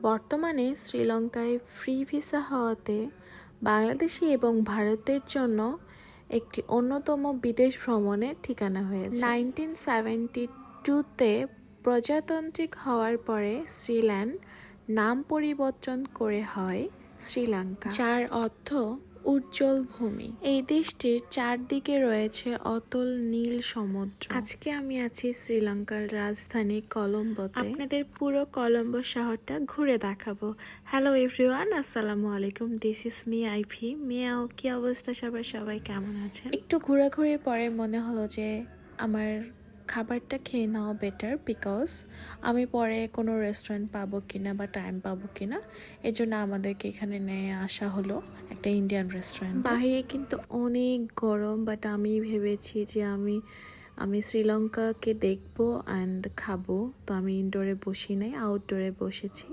বর্তমানে শ্রীলঙ্কায় free visa হওয়াতে বাংলাদেশি এবং ভারতের জন্য একটি অন্যতম বিদেশ ভ্রমণের ঠিকানা হয়েছে। 1972-তে প্রজাতান্ত্রিক হওয়ার পরে শ্রীল্যান্ড নাম পরিবর্তন করে হয় শ্রীলঙ্কা, যার অর্থ উজ্জ্বল ভূমি। এই দেশটির চারদিকে রয়েছে অতল নীল সমুদ্র। আজকে আমি আছি শ্রীলঙ্কার রাজধানী কলম্বোতে। আপনাদের পুরো কলম্বো শহরটা ঘুরে দেখাবো। হ্যালো এভরিওয়ান, আসসালামু আলাইকুম। This is me Ivy. Meow, কি অবস্থা সবাই কেমন আছেন? একটু ঘোরাঘুরির পরে মনে হলো যে আমার খাবারটা খেয়ে নেওয়া বেটার, বিকজ আমি পরে কোনো রেস্টুরেন্ট পাবো কিনা বা টাইম পাবো কিনা, এই জন্য আমাদেরকে এখানে নিয়ে আসা হলো একটা ইন্ডিয়ান রেস্টুরেন্ট। বাইরে কিন্তু অনেক গরম, বাট আমি ভেবেছি যে আমি শ্রীলঙ্কাকে দেখবো অ্যান্ড খাবো, তো আমি ইনডোরে বসি নাই, আউটডোরে বসেছি।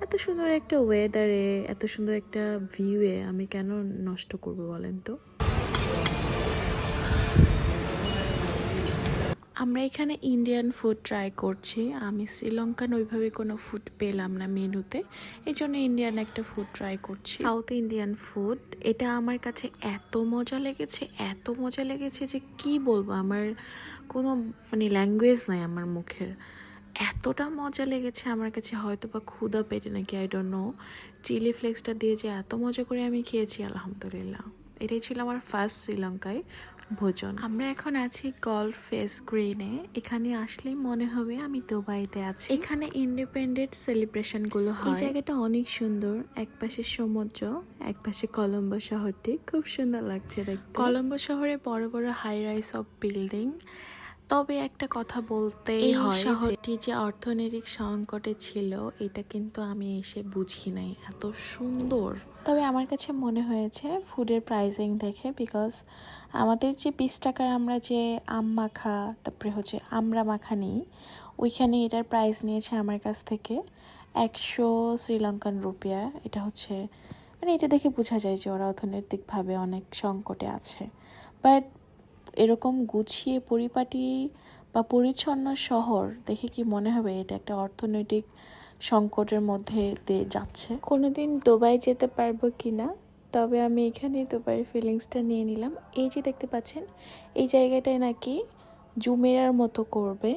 এত সুন্দর একটা ওয়েদারে, এত সুন্দর একটা ভিউয়ে আমি কেন নষ্ট করবো বলেন তো। আমরা এখানে ইন্ডিয়ান ফুড ট্রাই করছি। আমি শ্রীলঙ্কান ওইভাবে কোনো ফুড পেলাম না মেনুতে, এই জন্য ইন্ডিয়ান একটা ফুড ট্রাই করছি, সাউথ ইন্ডিয়ান ফুড। এটা আমার কাছে এত মজা লেগেছে যে কি বলবো, আমার কোনো ল্যাঙ্গুয়েজ নাই আমার মুখের, এতটা মজা লেগেছে আমার কাছে। হয়তো বা ক্ষুধা পেটে নাকি, আই ডোন্ট নো। চিলি ফ্লেক্সটা দিয়ে যে এত মজা করে আমি খেয়েছি, আলহামদুলিল্লাহ। এটাই ছিল আমার ফার্স্ট শ্রীলঙ্কায় ভোজন। আমরা এখন আছি গল্ফ ফেস গ্রিনে। এখানে আসলেই মনে হবে আমি দুবাইতে আছি। এখানে ইন্ডিপেন্ডেন্ট সেলিব্রেশন গুলো হয়। এই জায়গাটা অনেক সুন্দর, এক পাশে সমুদ্র, এক পাশে কলম্বো শহরটি, খুব সুন্দর লাগছে দেখতে। কলম্বো শহরে বড় বড় হাই রাইজ অফ বিল্ডিং। তবে একটা কথা বলতেই হয়, শহরটি যে অর্থনৈতিক সংকটে ছিল এটা কিন্তু আমি এসে বুঝি নাই, এত সুন্দর। তবে আমার কাছে মনে হয়েছে ফুডের প্রাইসিং দেখে, বিকজ আমাদের যে 20 টাকার আমরা যে আম মাখা, তারপরে হচ্ছে আমরা মাখা নিই, ওইখানে এটার প্রাইস নিয়েছে আমার কাছ থেকে 100 শ্রীলঙ্কান রুপিয়া। এটা হচ্ছে এটা দেখে বোঝা যায় যে ওরা অর্থনৈতিকভাবে অনেক সংকটে আছে। বাট এরকম গুছিয়ে পরিপাটি বা পরিচ্ছন্ন শহর দেখে কি মনে হবে এটা একটা অর্থনৈতিক সংকটের মধ্যে দিয়ে যাচ্ছে। কোনোদিন দুবাই যেতে পারবো কিনা, তবে আমি এখানেই দুবাইয়ের ফিলিংসটা নিয়ে নিলাম। এই যে দেখতে পাচ্ছেন, এই জায়গাটায় নাকি জুমেরার মতো করবে।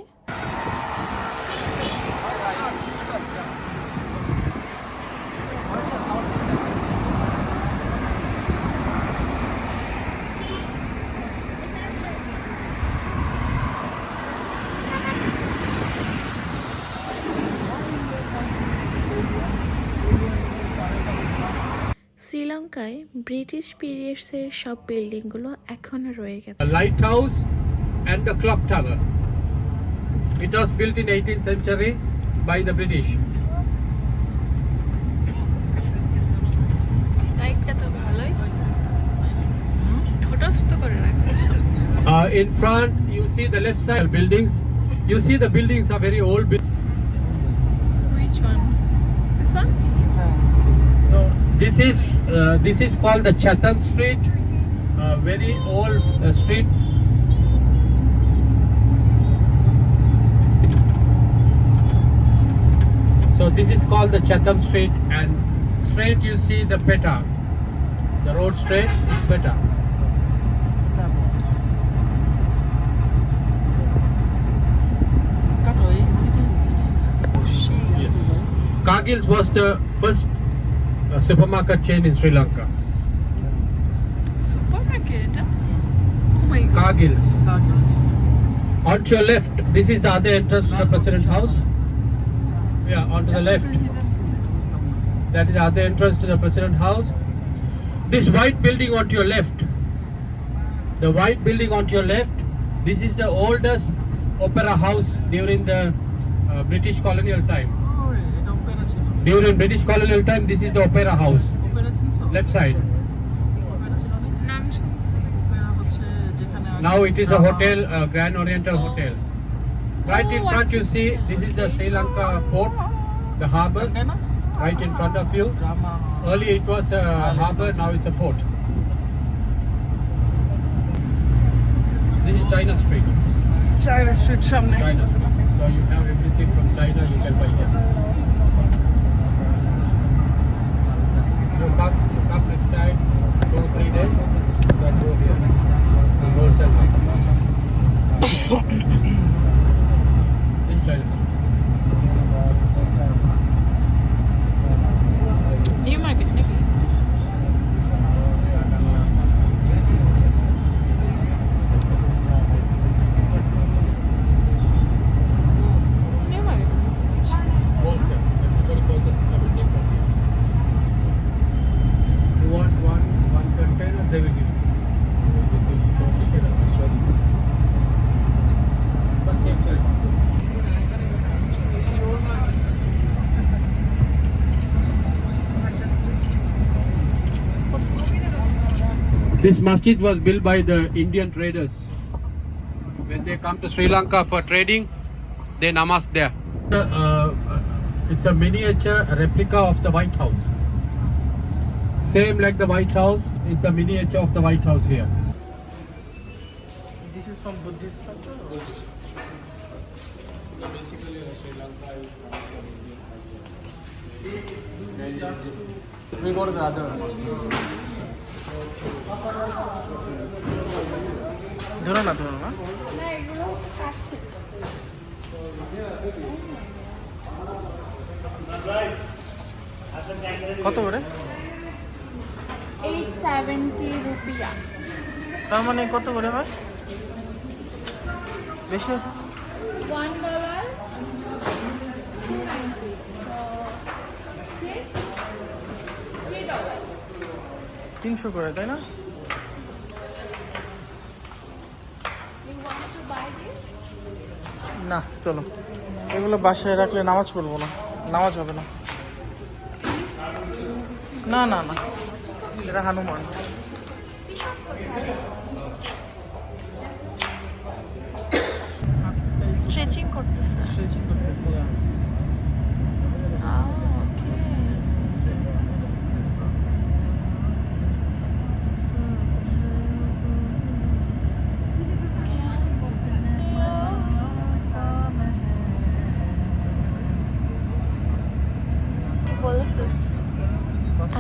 শ্রীলঙ্কায় ব্রিটিশ পিরিয়ডসের সব বিল্ডিংগুলো এখনো রয়ে গেছে। Light house and the clock tower. It was built in 18th century by the British. লাইটটা তো ভালোই ছোটস্থ করে রাখছে সব। In front you see the left side buildings. You see the buildings are very old. Which one? This one? So this is called the Chatham Street, very old street. So this is called the Chatham Street, and straight you see the Peta. The road straight is Peta. Yes. Cargill's was the first supermarket chain in Sri Lanka. Supermarket এটা? Oh my god. Cargill's. On to your left, this is the other entrance to the President House. Yeah, on to the left. That is the other entrance to the President House. This white building on to your left. The white building on to your left. This is the oldest opera house during the British colonial time. During British colonial time, this is the opera house. Left side. Now it is a hotel, Grand Oriental Hotel. Right in front you see, this is the Sri Lanka port, the harbour. Right in front of you. Earlier it was a harbour, now it's a port. This is China Street. China Street সামনে। China Street. So you have everything from China you can buy here. This masjid was built by the Indian traders. When they come to Sri Lanka for trading, they namaz there. It's a miniature replica of the White House. Same like the White House, it's a miniature of the White House here. This is from Buddhist culture? Buddhist. Basically, Sri Lanka is one of the Indian culture. We go to the other one. ধরো না ধরো না না এগুলো কাছে কত করে 870 রুপিয়া তার মানে কত করে হয় বেশি $1 $2.90 $3 300 করে তাই না You want to buy this? না চলো এগুলো বাসায় রাখলে নামাজ পড়বো না নামাজ হবে না না না না এটা হনুমান স্ট্রেচিং করতেছে স্ট্রেচিং করতেছি ওকে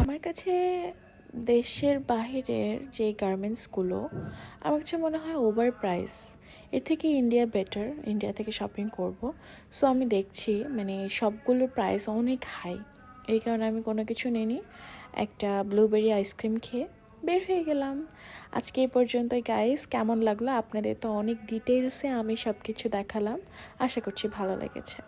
আমার কাছে দেশের বাহিরের যে গার্মেন্টসগুলো আমার কাছে মনে হয় ওভার প্রাইস এর থেকে ইন্ডিয়া বেটার ইন্ডিয়া থেকে শপিং করব সো আমি দেখছি মানে সবগুলোর প্রাইস অনেক হাই এই কারণে আমি কোনো কিছু নিইনি একটা ব্লুবেরি আইসক্রিম খেয়ে বের হয়ে গেলাম আজকে এই পর্যন্তই গাইস কেমন লাগলো আপনাদের তো অনেক ডিটেলসে আমি সব কিছু দেখালাম আশা করছি ভালো লেগেছে